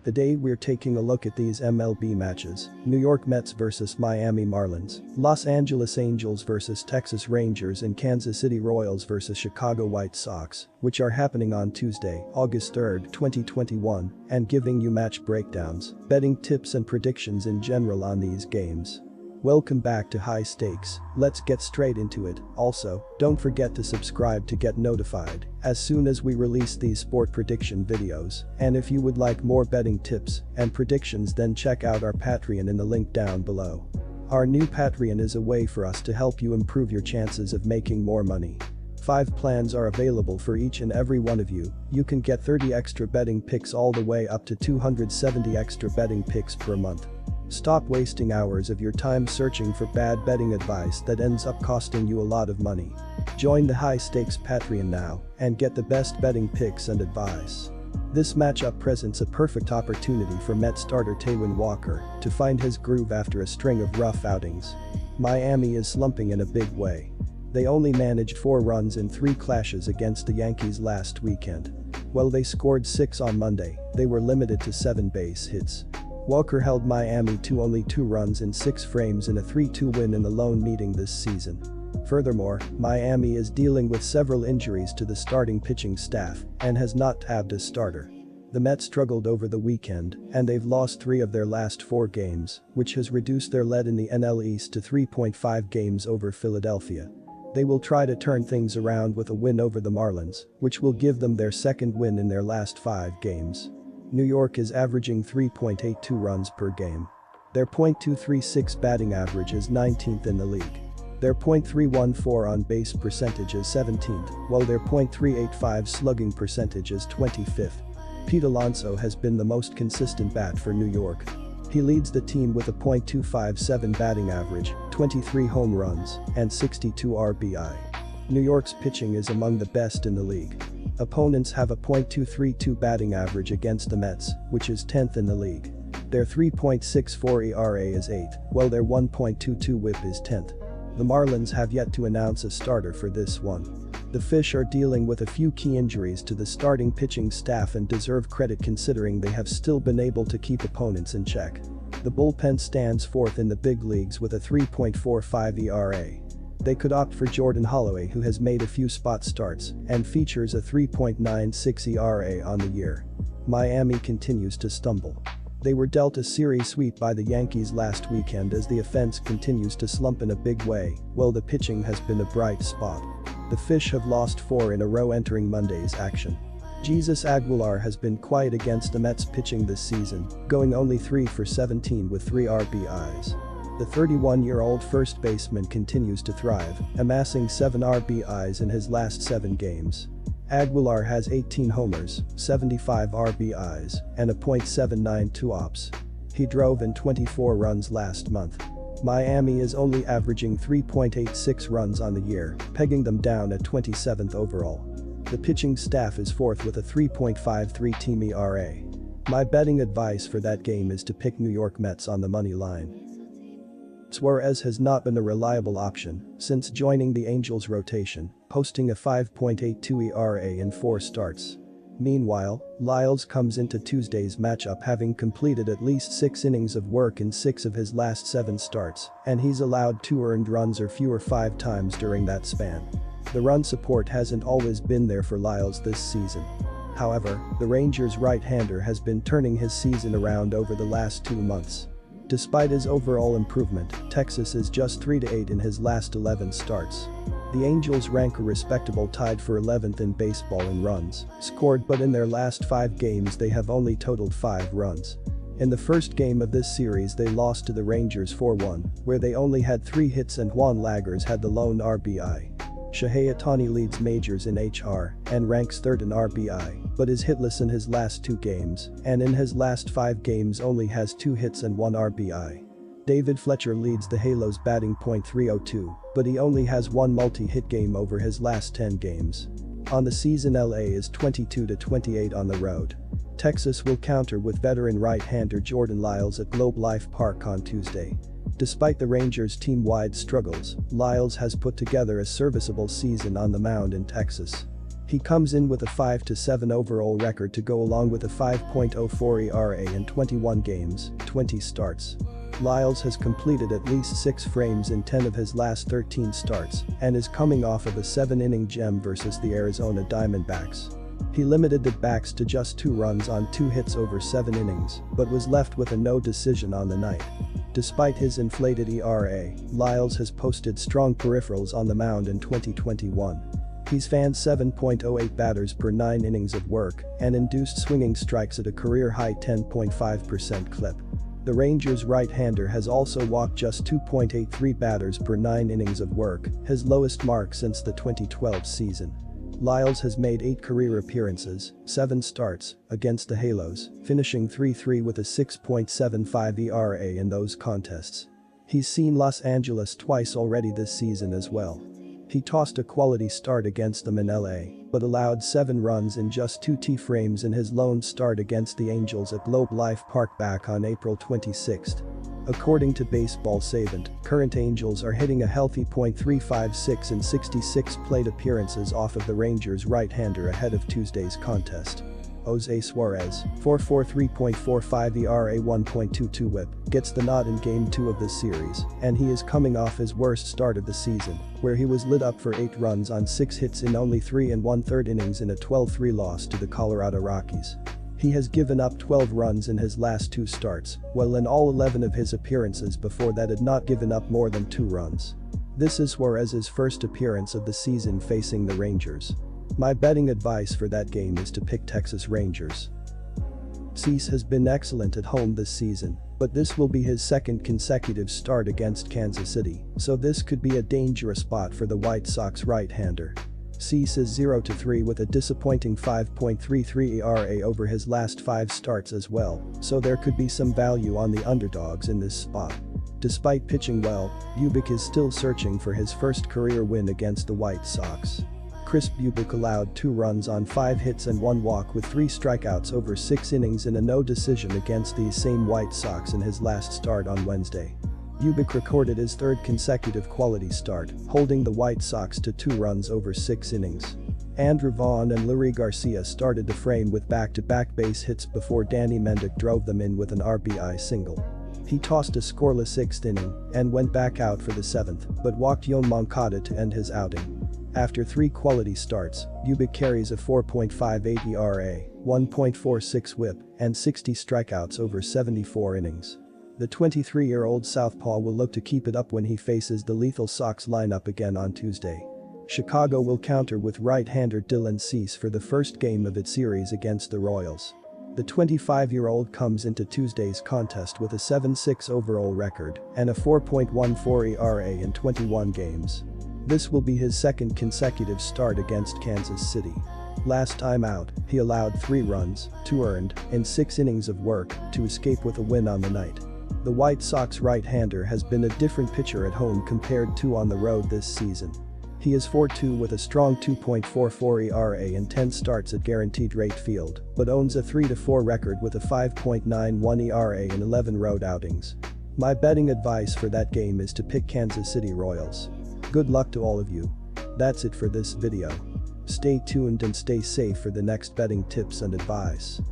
Today we're taking a look at these MLB matches: New York Mets vs Miami Marlins, Los Angeles Angels vs Texas Rangers, and Kansas City Royals vs Chicago White Sox, which are happening on Tuesday, August 3, 2021, and giving you match breakdowns, betting tips and predictions in general on these games. Welcome back to High Stakes. Let's get straight into it. Also, don't forget to subscribe to get notified as soon as we release these sport prediction videos. And if you would like more betting tips and predictions, then check out our Patreon in the link down below. Our new Patreon is a way for us to help you improve your chances of making more money. 5 plans are available for each and every one of you. You can get 30 extra betting picks all the way up to 270 extra betting picks per month. Stop wasting hours of your time searching for bad betting advice that ends up costing you a lot of money. Join the High Stakes Patreon now and get the best betting picks and advice. This matchup presents a perfect opportunity for Mets starter Taijuan Walker to find his groove after a string of rough outings. Miami is slumping in a big way. They only managed 4 runs in 3 clashes against the Yankees last weekend. While they scored 6 on Monday, they were limited to 7 base hits. Walker held Miami to only 2 runs in 6 frames in a 3-2 win in the lone meeting this season. Furthermore, Miami is dealing with several injuries to the starting pitching staff and has not tabbed a starter. The Mets struggled over the weekend, and they've lost 3 of their last 4 games, which has reduced their lead in the NL East to 3.5 games over Philadelphia. They will try to turn things around with a win over the Marlins, which will give them their second win in their last 5 games. New York is averaging 3.82 runs per game. Their .236 batting average is 19th in the league. Their .314 on-base percentage is 17th, while their .385 slugging percentage is 25th. Pete Alonso has been the most consistent bat for New York. He leads the team with a .257 batting average, 23 home runs, and 62 RBI. New York's pitching is among the best in the league. Opponents have a .232 batting average against the Mets, which is 10th in the league. Their 3.64 ERA is 8th, while their 1.22 WHIP is 10th. The Marlins have yet to announce a starter for this one. The Fish are dealing with a few key injuries to the starting pitching staff and deserve credit considering they have still been able to keep opponents in check. The bullpen stands 4th in the big leagues with a 3.45 ERA. They could opt for Jordan Holloway, who has made a few spot starts and features a 3.96 ERA on the year. Miami continues to stumble. They were dealt a series sweep by the Yankees last weekend as the offense continues to slump in a big way, while the pitching has been a bright spot. The Fish have lost 4 in a row entering Monday's action. Jesus Aguilar has been quiet against the Mets pitching this season, going only 3 for 17 with 3 RBIs. The 31-year-old first baseman continues to thrive, amassing 7 RBIs in his last 7 games. Aguilar has 18 homers, 75 RBIs, and a .792 OPS. He drove in 24 runs last month. Miami is only averaging 3.86 runs on the year, pegging them down at 27th overall. The pitching staff is 4th with a 3.53 team ERA. My betting advice for that game is to pick New York Mets on the money line. Suarez has not been a reliable option since joining the Angels rotation, posting a 5.82 ERA in 4 starts. Meanwhile, Lyles comes into Tuesday's matchup having completed at least 6 innings of work in 6 of his last 7 starts, and he's allowed 2 earned runs or fewer 5 times during that span. The run support hasn't always been there for Lyles this season. However, the Rangers' right-hander has been turning his season around over the last 2 months. Despite his overall improvement, Texas is just 3-8 in his last 11 starts. The Angels rank a respectable tied for 11th in baseball in runs scored, but in their last 5 games they have only totaled 5 runs. In the first game of this series they lost to the Rangers 4-1, where they only had 3 hits and Juan Lagers had the lone RBI. Shohei Ohtani leads majors in HR and ranks 3rd in RBI, but is hitless in his last 2 games, and in his last 5 games only has 2 hits and 1 RBI. David Fletcher leads the Halos batting .302, but he only has 1 multi-hit game over his last 10 games. On the season, LA is 22-28 on the road. Texas will counter with veteran right-hander Jordan Lyles at Globe Life Park on Tuesday. Despite the Rangers' team-wide struggles, Lyles has put together a serviceable season on the mound in Texas. He comes in with a 5-7 overall record to go along with a 5.04 ERA in 21 games, 20 starts. Lyles has completed at least 6 frames in 10 of his last 13 starts and is coming off of a 7-inning gem versus the Arizona Diamondbacks. He limited the backs to just 2 runs on 2 hits over 7 innings, but was left with a no decision on the night. Despite his inflated ERA, Lyles has posted strong peripherals on the mound in 2021. He's fanned 7.08 batters per 9 innings of work and induced swinging strikes at a career-high 10.5% clip. The Rangers' right-hander has also walked just 2.83 batters per 9 innings of work, his lowest mark since the 2012 season. Lyles has made 8 career appearances, 7 starts, against the Halos, finishing 3-3 with a 6.75 ERA in those contests. He's seen Los Angeles twice already this season as well. He tossed a quality start against them in LA, but allowed 7 runs in just 2 T-frames in his lone start against the Angels at Globe Life Park back on April 26. According to Baseball Savant, current Angels are hitting a healthy .356 in 66 plate appearances off of the Rangers' right-hander ahead of Tuesday's contest. Jose Suarez, 4.43.45 ERA 1.22 whip, gets the nod in Game 2 of this series, and he is coming off his worst start of the season, where he was lit up for 8 runs on 6 hits in only 3 1/3 innings in a 12-3 loss to the Colorado Rockies. He has given up 12 runs in his last 2 starts, while in all 11 of his appearances before that had not given up more than 2 runs. This is Suarez's first appearance of the season facing the Rangers. My betting advice for that game is to pick Texas Rangers. Cease has been excellent at home this season, but this will be his second consecutive start against Kansas City, so this could be a dangerous spot for the White Sox right-hander. Cease is 0-3 with a disappointing 5.33 ERA over his last 5 starts as well, so there could be some value on the underdogs in this spot. Despite pitching well, Bubic is still searching for his first career win against the White Sox. Chris Bubic allowed 2 runs on 5 hits and 1 walk with 3 strikeouts over 6 innings in a no decision against these same White Sox in his last start on Wednesday. Bubic recorded his 3rd consecutive quality start, holding the White Sox to 2 runs over 6 innings. Andrew Vaughn and Luis Garcia started the frame with back-to-back base hits before Danny Mendick drove them in with an RBI single. He tossed a scoreless 6th inning and went back out for the 7th, but walked Yoan Moncada to end his outing. After 3 quality starts, Bubic carries a 4.58 ERA, 1.46 whip, and 60 strikeouts over 74 innings. The 23-year-old southpaw will look to keep it up when he faces the lethal Sox lineup again on Tuesday. Chicago will counter with right-hander Dylan Cease for the first game of its series against the Royals. The 25-year-old comes into Tuesday's contest with a 7.6 overall record and a 4.14 ERA in 21 games. This will be his 2nd consecutive start against Kansas City. Last time out, he allowed 3 runs, 2 earned, in 6 innings of work to escape with a win on the night. The White Sox right-hander has been a different pitcher at home compared to on the road this season. He is 4-2 with a strong 2.44 ERA in 10 starts at Guaranteed Rate Field, but owns a 3-4 record with a 5.91 ERA in 11 road outings. My betting advice for that game is to pick Kansas City Royals. Good luck to all of you. That's it for this video. Stay tuned and stay safe for the next betting tips and advice.